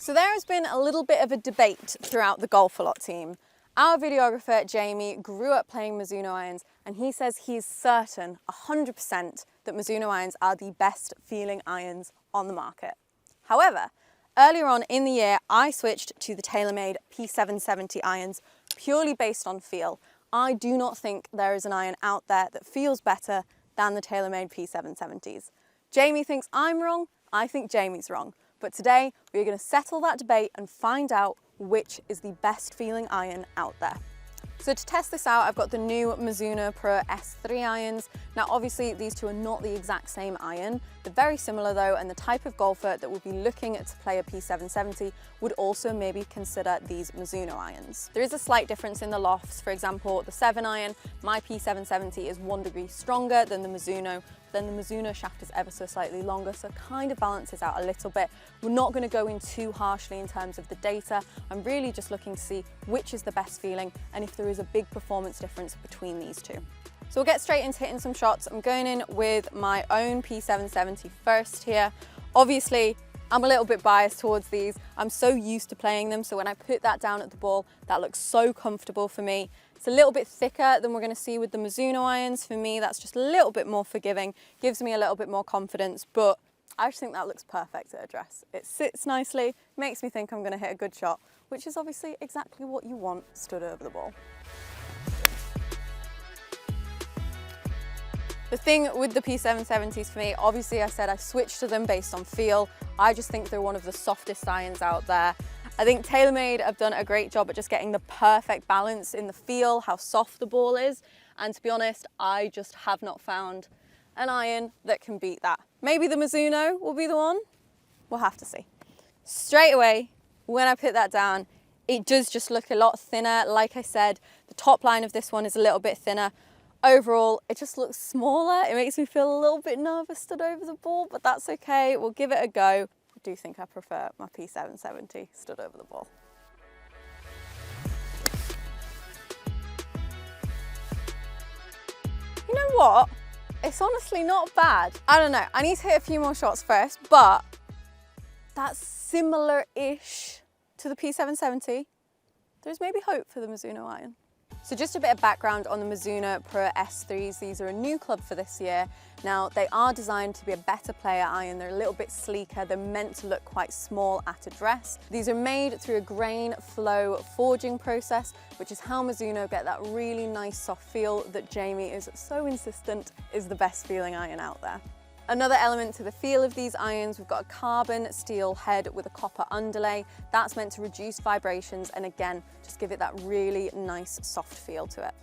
So there has been a little bit of a debate throughout the Golfalot team. Our videographer, Jamie, grew up playing Mizuno irons, and he says he is certain, 100%, that Mizuno irons are the best feeling irons on the market. However, earlier on in the year, I switched to the TaylorMade P770 irons purely based on feel. I do not think there is an iron out there that feels better than the TaylorMade P770s. Jamie thinks I'm wrong, I think Jamie's wrong. But today, we're going to settle that debate and find out which is the best feeling iron out there. So to test this out, I've got the new Mizuno Pro S-3 irons. Now obviously these two are not the exact same iron. They're very similar though, and the type of golfer that would be looking to play a P770 would also maybe consider these Mizuno irons. There is a slight difference in the lofts. For example, the 7 iron, my P770 is 1 degree stronger than the Mizuno. Then the Mizuno shaft is ever so slightly longer, so it kind of balances out a little bit. We're not going to go in too harshly in terms of the data. I'm really just looking to see which is the best feeling and if there is a big performance difference between these two. So we'll get straight into hitting some shots. I'm going in with my own P770 first here. Obviously, I'm a little bit biased towards these. I'm so used to playing them, so when I put that down at the ball, that looks so comfortable for me. It's a little bit thicker than we're going to see with the Mizuno irons. For me, that's just a little bit more forgiving, gives me a little bit more confidence, but I just think that looks perfect at address. It sits nicely, makes me think I'm going to hit a good shot, which is obviously exactly what you want stood over the ball. The thing with the P770s for me, obviously I said I switched to them based on feel. I just think they're one of the softest irons out there. I think TaylorMade have done a great job at just getting the perfect balance in the feel, how soft the ball is. And to be honest, I just have not found an iron that can beat that. Maybe the Mizuno will be the one. We'll have to see. Straight away, when I put that down, it does just look a lot thinner. Like I said, the top line of this one is a little bit thinner. Overall, it just looks smaller. It makes me feel a little bit nervous stood over the ball, but that's okay. We'll give it a go. I do think I prefer my P770 stood over the ball. You know what? It's honestly not bad. I don't know, I need to hit a few more shots first, but that's similar-ish to the P770. There's maybe hope for the Mizuno iron. So just a bit of background on the Mizuno Pro S-3s. These are a new club for this year. Now, they are designed to be a better player iron. They're a little bit sleeker. They're meant to look quite small at address. These are made through a grain flow forging process, which is how Mizuno get that really nice soft feel that Jamie is so insistent is the best feeling iron out there. Another element to the feel of these irons, we've got a carbon steel head with a copper underlay. That's meant to reduce vibrations and again, just give it that really nice soft feel to it.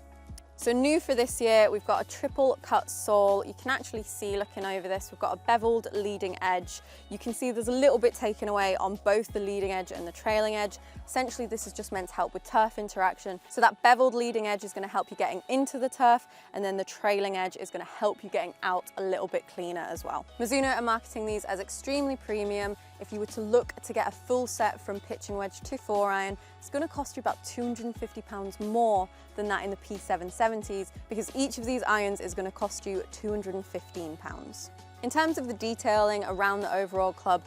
So new for this year, we've got a triple cut sole. You can actually see looking over this, we've got a beveled leading edge. You can see there's a little bit taken away on both the leading edge and the trailing edge. Essentially, this is just meant to help with turf interaction. So that beveled leading edge is going to help you getting into the turf, and then the trailing edge is going to help you getting out a little bit cleaner as well. Mizuno are marketing these as extremely premium. If you were to look to get a full set from pitching wedge to 4-iron, it's going to cost you about £250 more than that in the P770s, because each of these irons is going to cost you £215. In terms of the detailing around the overall club,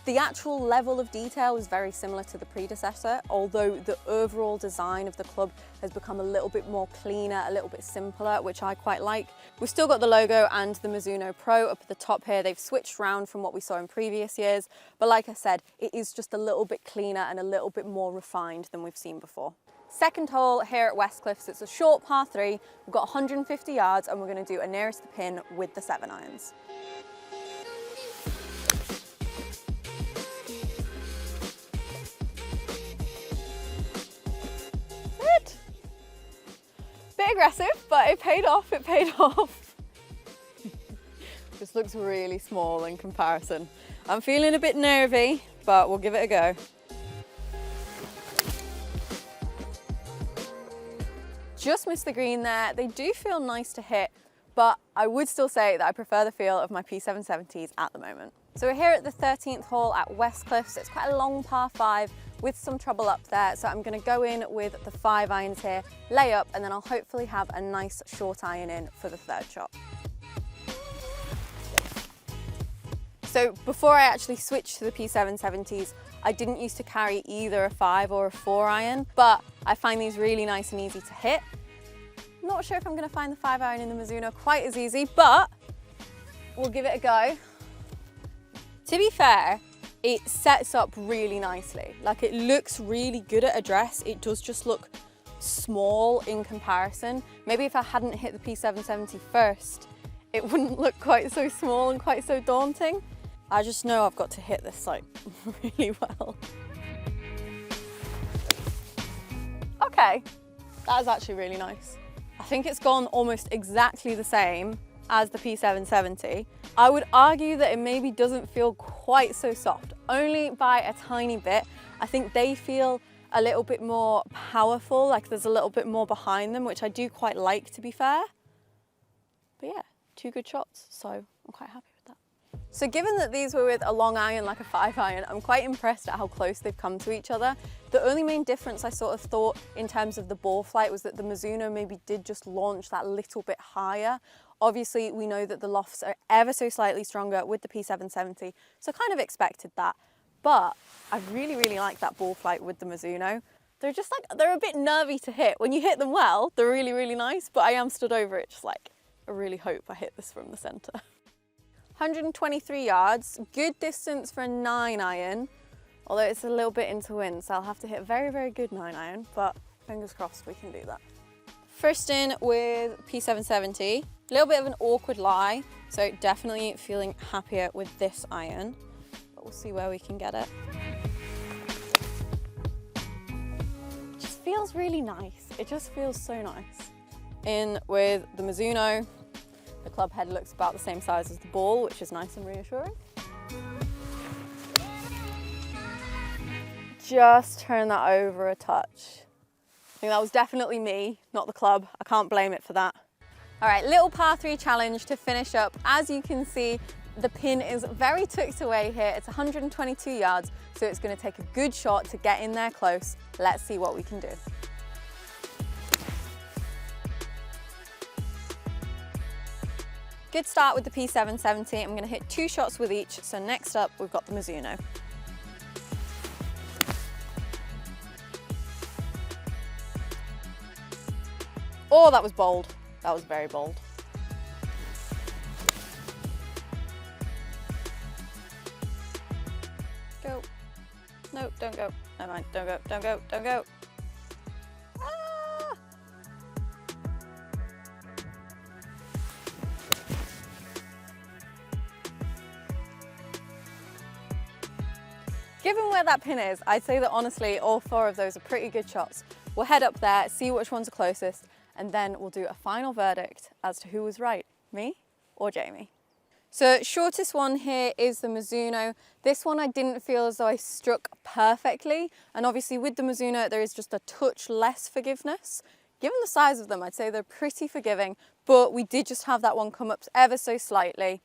the actual level of detail is very similar to the predecessor, although the overall design of the club has become a little bit more cleaner, a little bit simpler, which I quite like. We've still got the logo and the Mizuno Pro up at the top here. They've switched around from what we saw in previous years, but like I said, it is just a little bit cleaner and a little bit more refined than we've seen before. Second hole here at West Cliffs, it's a short par 3. We've got 150 yards and we're going to do a nearest the pin with the 7 irons. Bit aggressive, but it paid off, it paid off. This looks really small in comparison. I'm feeling a bit nervy, but we'll give it a go. Just missed the green there. They do feel nice to hit, but I would still say that I prefer the feel of my P770s at the moment. So we're here at the 13th hole at West Cliffs. It's quite a long par 5 with some trouble up there. So I'm going to go in with the 5 irons here, lay up, and then I'll hopefully have a nice short iron in for the 3rd shot. So before I actually switched to the P770s, I didn't used to carry either a 5 or a 4 iron, but I find these really nice and easy to hit. I'm not sure if I'm going to find the 5 iron in the Mizuno quite as easy, but we'll give it a go. To be fair, it sets up really nicely. Like, it looks really good at address. It does just look small in comparison. Maybe if I hadn't hit the P770 first, it wouldn't look quite so small and quite so daunting. I just know I've got to hit this like really well. Okay, that is actually really nice. I think it's gone almost exactly the same as the P770. I would argue that it maybe doesn't feel quite so soft, only by a tiny bit. I think they feel a little bit more powerful, like there's a little bit more behind them, which I do quite like, to be fair. But yeah, 2 good shots, so I'm quite happy with that. So given that these were with a long iron like a 5 iron, I'm quite impressed at how close they've come to each other. The only main difference I sort of thought in terms of the ball flight was that the Mizuno maybe did just launch that little bit higher. Obviously, we know that the lofts are ever so slightly stronger with the P770, so kind of expected that. But I really, really like that ball flight with the Mizuno. They're just like, they're a bit nervy to hit. When you hit them well, they're really, really nice, but I am stood over it just like, I really hope I hit this from the center. 123 yards, good distance for a 9 iron, although it's a little bit into wind, so I'll have to hit a very, very good 9 iron, but fingers crossed we can do that. First in with P770, a little bit of an awkward lie, so definitely feeling happier with this iron, but we'll see where we can get it. It just feels really nice. It just feels so nice. In with the Mizuno. The club head looks about the same size as the ball, which is nice and reassuring. Just turn that over a touch. I think that was definitely me, not the club. I can't blame it for that. All right, little par 3 challenge to finish up. As you can see, the pin is very tucked away here. It's 122 yards, so it's going to take a good shot to get in there close. Let's see what we can do. Good start with the P770. I'm going to hit 2 shots with each. So next up, we've got the Mizuno. Oh, that was bold. That was very bold. Go. No, don't go. Never mind. Don't go. Don't go. Don't go. Given where that pin is, I'd say that honestly, all 4 of those are pretty good shots. We'll head up there, see which ones are closest, and then we'll do a final verdict as to who was right, me or Jamie. So shortest one here is the Mizuno. This one I didn't feel as though I struck perfectly. And obviously with the Mizuno, there is just a touch less forgiveness. Given the size of them, I'd say they're pretty forgiving, but we did just have that one come up ever so slightly.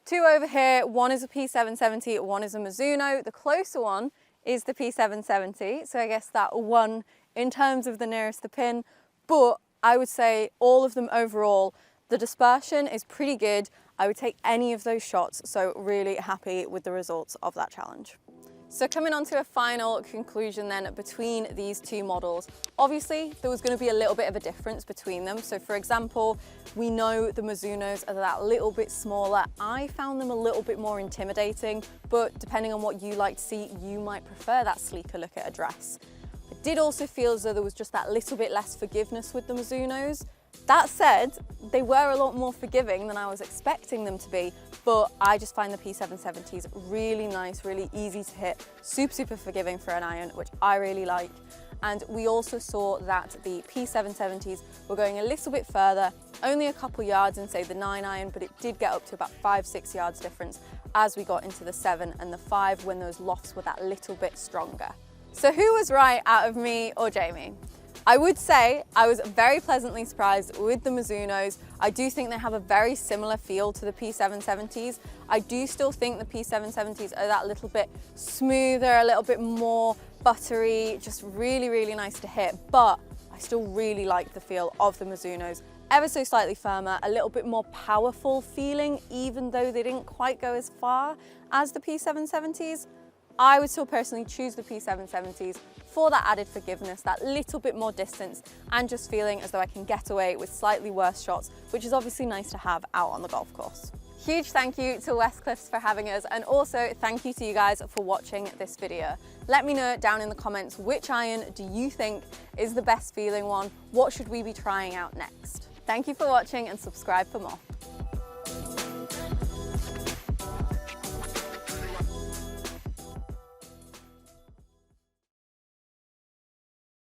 2 over here, one is a P770, one is a Mizuno. The closer one is the P770, so I guess that one in terms of the nearest the pin, but I would say all of them overall, the dispersion is pretty good. I would take any of those shots, so really happy with the results of that challenge. So coming on to a final conclusion then between these 2 models. Obviously, there was going to be a little bit of a difference between them. So for example, we know the Mizunos are that little bit smaller. I found them a little bit more intimidating, but depending on what you like to see, you might prefer that sleeker look at a dress. I did also feel as though there was just that little bit less forgiveness with the Mizunos. That said, they were a lot more forgiving than I was expecting them to be, but I just find the P770s really nice, really easy to hit, super, super forgiving for an iron, which I really like. And we also saw that the P770s were going a little bit further, only a couple yards in say the 9 iron, but it did get up to about 5-6 yards difference as we got into the 7 and the 5 when those lofts were that little bit stronger. So who was right out of me or Jamie? I would say I was very pleasantly surprised with the Mizunos. I do think they have a very similar feel to the P770s. I do still think the P770s are that little bit smoother, a little bit more buttery, just really, really nice to hit. But I still really like the feel of the Mizunos. Ever so slightly firmer, a little bit more powerful feeling, even though they didn't quite go as far as the P770s. I would still personally choose the P770s for that added forgiveness, that little bit more distance, and just feeling as though I can get away with slightly worse shots, which is obviously nice to have out on the golf course. Huge thank you to Westcliffs for having us, and also thank you to you guys for watching this video. Let me know down in the comments, which iron do you think is the best feeling one? What should we be trying out next? Thank you for watching, and subscribe for more.